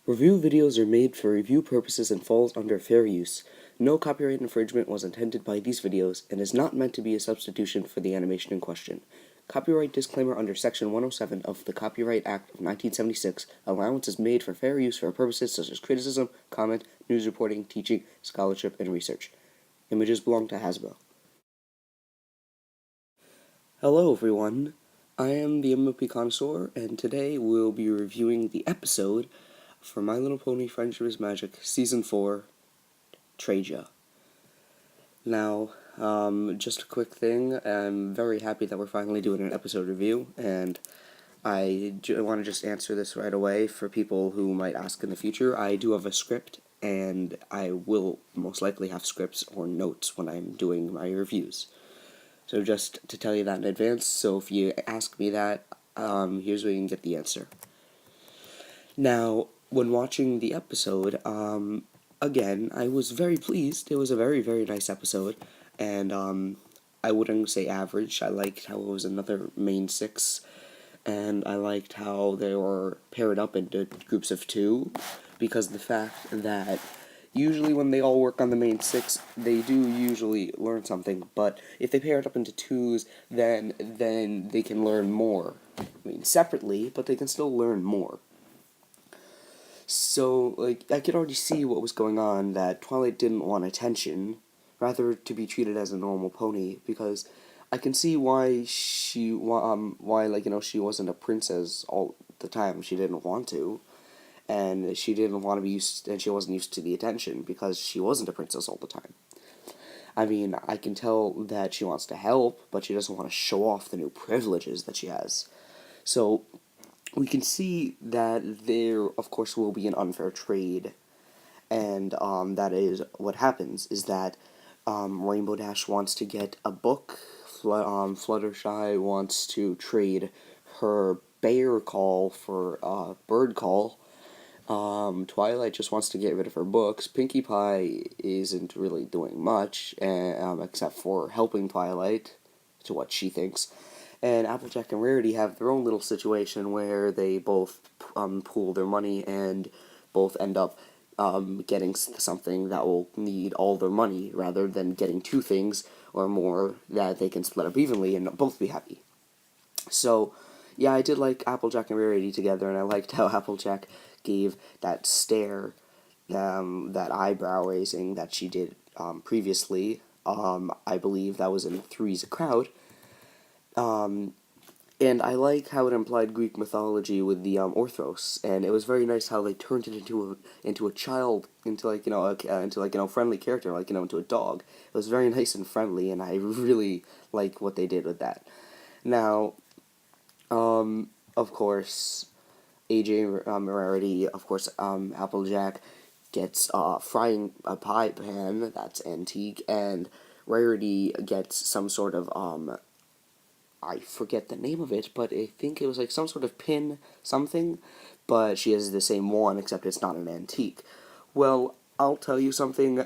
Review videos are made for review purposes and falls under fair use. No copyright infringement was intended by these videos and is not meant to be a substitution for the animation in question. Copyright disclaimer under Section 107 of the Copyright Act of 1976, allowance is made for fair use for purposes such as criticism, comment, news reporting, teaching, scholarship, and research. Images belong to Hasbro. Hello everyone, I am the MLP Connoisseur, and today we'll be reviewing the episode for My Little Pony Friendship is Magic, Season 4, Treja. Now, just a quick thing, I'm very happy that we're finally doing an episode review, and I want to just answer this right away for people who might ask in the future. I do have a script, and I will most likely have scripts or notes when I'm doing my reviews. So just to tell you that in advance, so if you ask me that, here's where you can get the answer. Now, when watching the episode, again, I was very pleased. It was a very, very nice episode, and I wouldn't say average. I liked how it was another main six, and I liked how they were paired up into groups of two, because the fact that usually when they all work on the main six, they do usually learn something, but if they pair it up into twos, then they can learn more. I mean, separately, but they can still learn more. So, I could already see what was going on, that Twilight didn't want attention, rather to be treated as a normal pony, because I can see why she wasn't a princess all the time. She didn't want to, and she didn't want to be used, and she wasn't used to the attention, because she wasn't a princess all the time. I mean, I can tell that she wants to help, but she doesn't want to show off the new privileges that she has. So, we can see that there, of course, will be an unfair trade, and that is what happens, is that Rainbow Dash wants to get a book, Fluttershy wants to trade her bear call for bird call, Twilight just wants to get rid of her books, Pinkie Pie isn't really doing much, except for helping Twilight, to what she thinks, and Applejack and Rarity have their own little situation where they both pool their money and both end up getting something that will need all their money, rather than getting two things or more that they can split up evenly and both be happy. So, yeah, I did like Applejack and Rarity together, and I liked how Applejack gave that stare, that eyebrow raising that she did previously. I believe that was in Three's a Crowd. And I like how it implied Greek mythology with the Orthros, and it was very nice how they turned it into a child, into friendly character, into a dog. It was very nice and friendly, and I really like what they did with that. Now, of course, AJ Rarity, of course, Applejack gets frying a pie pan that's antique, and Rarity gets some sort of I forget the name of it, but I think it was like some sort of pin something, but she has the same one, except it's not an antique. Well, I'll tell you something,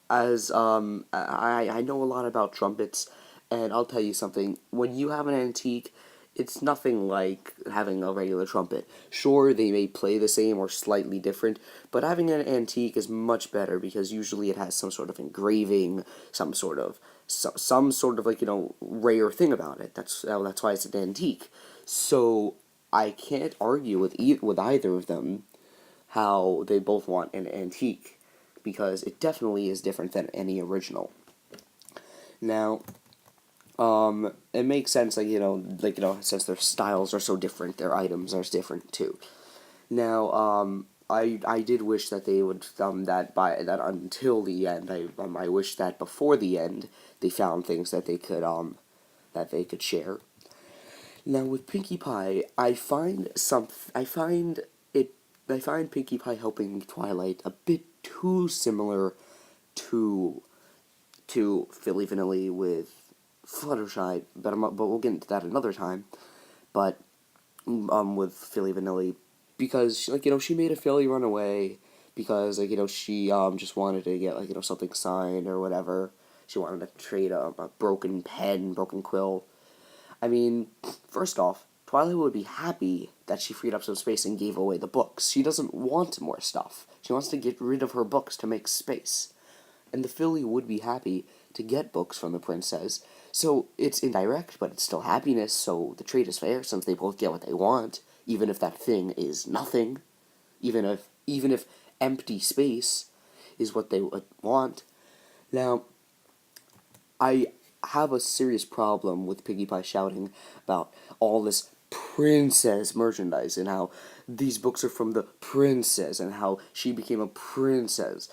as, I know a lot about trumpets, and I'll tell you something, when you have an antique, it's nothing like having a regular trumpet. Sure, they may play the same or slightly different, but having an antique is much better, because usually it has some sort of engraving, some sort of rare thing about it. That's why it's an antique. So I can't argue with either of them how they both want an antique, because it definitely is different than any original. Now, it makes sense, since their styles are so different, their items are different too. Now, I did wish that they would that until the end. I wish that before the end they found things that they could share. Now with Pinkie Pie, I find Pinkie Pie helping Twilight a bit too similar to Philly Vanilli with Fluttershy, but we'll get into that another time. But with Philly Vanilli, because she made a Philly run away because she just wanted to get something signed or whatever. She wanted to trade a broken pen, broken quill. I mean, first off, Twilight would be happy that she freed up some space and gave away the books. She doesn't want more stuff. She wants to get rid of her books to make space. And the filly would be happy to get books from the princess. So it's indirect, but it's still happiness, so the trade is fair since they both get what they want, even if that thing is nothing. Even if empty space is what they want. Now, I have a serious problem with Piggy Pie shouting about all this princess merchandise and how these books are from the princess and how she became a princess.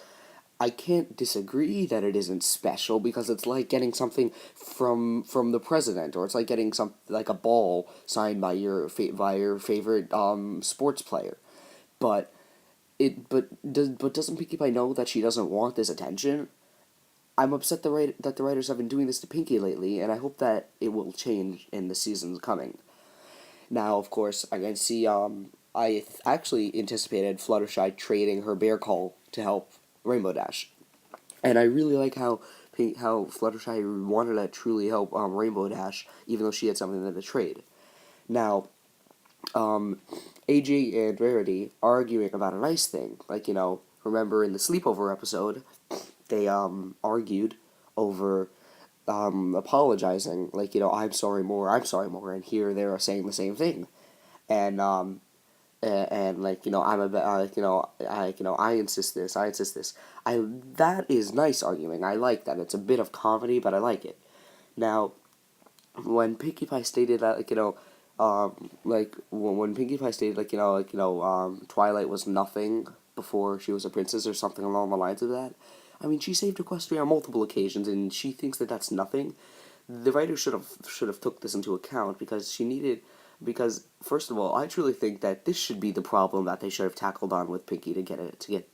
I can't disagree that it isn't special because it's like getting something from the president, or it's like getting some like a ball signed by your favorite sports player. But doesn't Pinkie Pie know that she doesn't want this attention? I'm upset that the writers have been doing this to Pinkie lately, and I hope that it will change in the seasons coming. Now, of course, I can see. Actually anticipated Fluttershy trading her bear call to help Rainbow Dash, and I really like how Fluttershy wanted to truly help Rainbow Dash, even though she had something to trade. Now, AJ and Rarity arguing about a nice thing, like remember in the sleepover episode, they argued over apologizing, like I'm sorry more, and here they're saying the same thing, and like I'm a I insist this. That is nice arguing. I like that. It's a bit of comedy, but I like it. Now, when Pinkie Pie stated that when Pinkie Pie stated Twilight was nothing before she was a princess or something along the lines of that. I mean, she saved Equestria on multiple occasions, and she thinks that that's nothing. The writer should have took this into account because first of all, I truly think that this should be the problem that they should have tackled on with Pinkie to get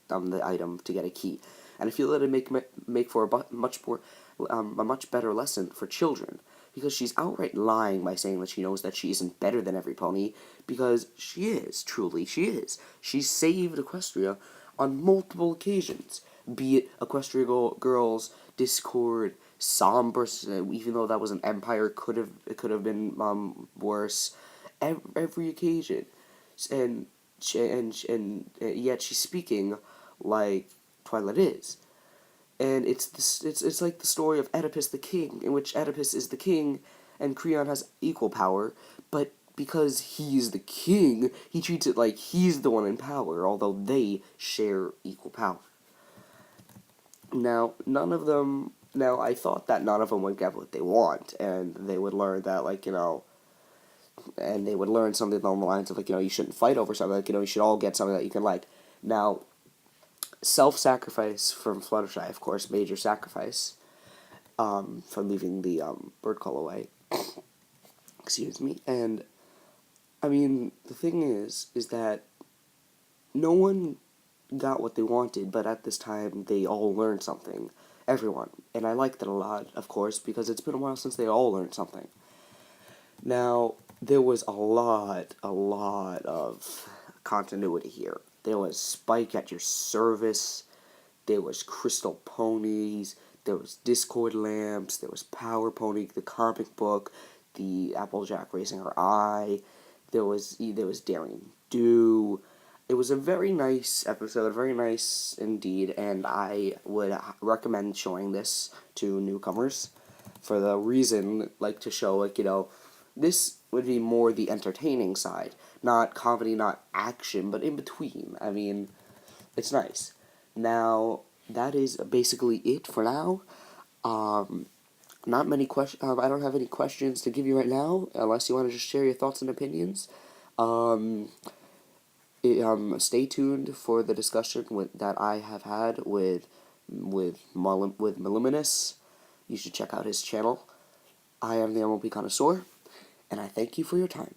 the item to get a key, and I feel that it make for a much better lesson for children, because she's outright lying by saying that she knows that she isn't better than every pony, because she is, truly she is. She saved Equestria on multiple occasions, be it Equestria Girls, Discord, Somber, even though that was an Empire, it could have been worse. Every occasion, and yet she's speaking like Twilight is, and it's like the story of Oedipus the king, in which Oedipus is the king, and Creon has equal power, but because he's the king, he treats it like he's the one in power, although they share equal power. Now, I thought that none of them would get what they want, and they would learn that, and they would learn something along the lines of, you shouldn't fight over something, you should all get something that you can like. Now, self-sacrifice from Fluttershy, of course, major sacrifice, from leaving the, bird call away. Excuse me, and, I mean, the thing is that no one got what they wanted, but at this time, they all learned something. Everyone. And I like that a lot, of course, because it's been a while since they all learned something. Now, there was a lot of continuity here. There was Spike at your service, there was Crystal Ponies, there was Discord Lamps, there was Power Pony, the comic book, the Applejack raising her eye, there was Daring Do. It was a very nice episode, very nice indeed, and I would recommend showing this to newcomers for the reason, to show, this would be more the entertaining side, not comedy, not action, but in between. I mean, it's nice. Now, that is basically it for now. Not many questions. I don't have any questions to give you right now, unless you want to just share your thoughts and opinions. Stay tuned for the discussion that I have had with Milluminous. You should check out his channel. I am the MLP Connoisseur, and I thank you for your time.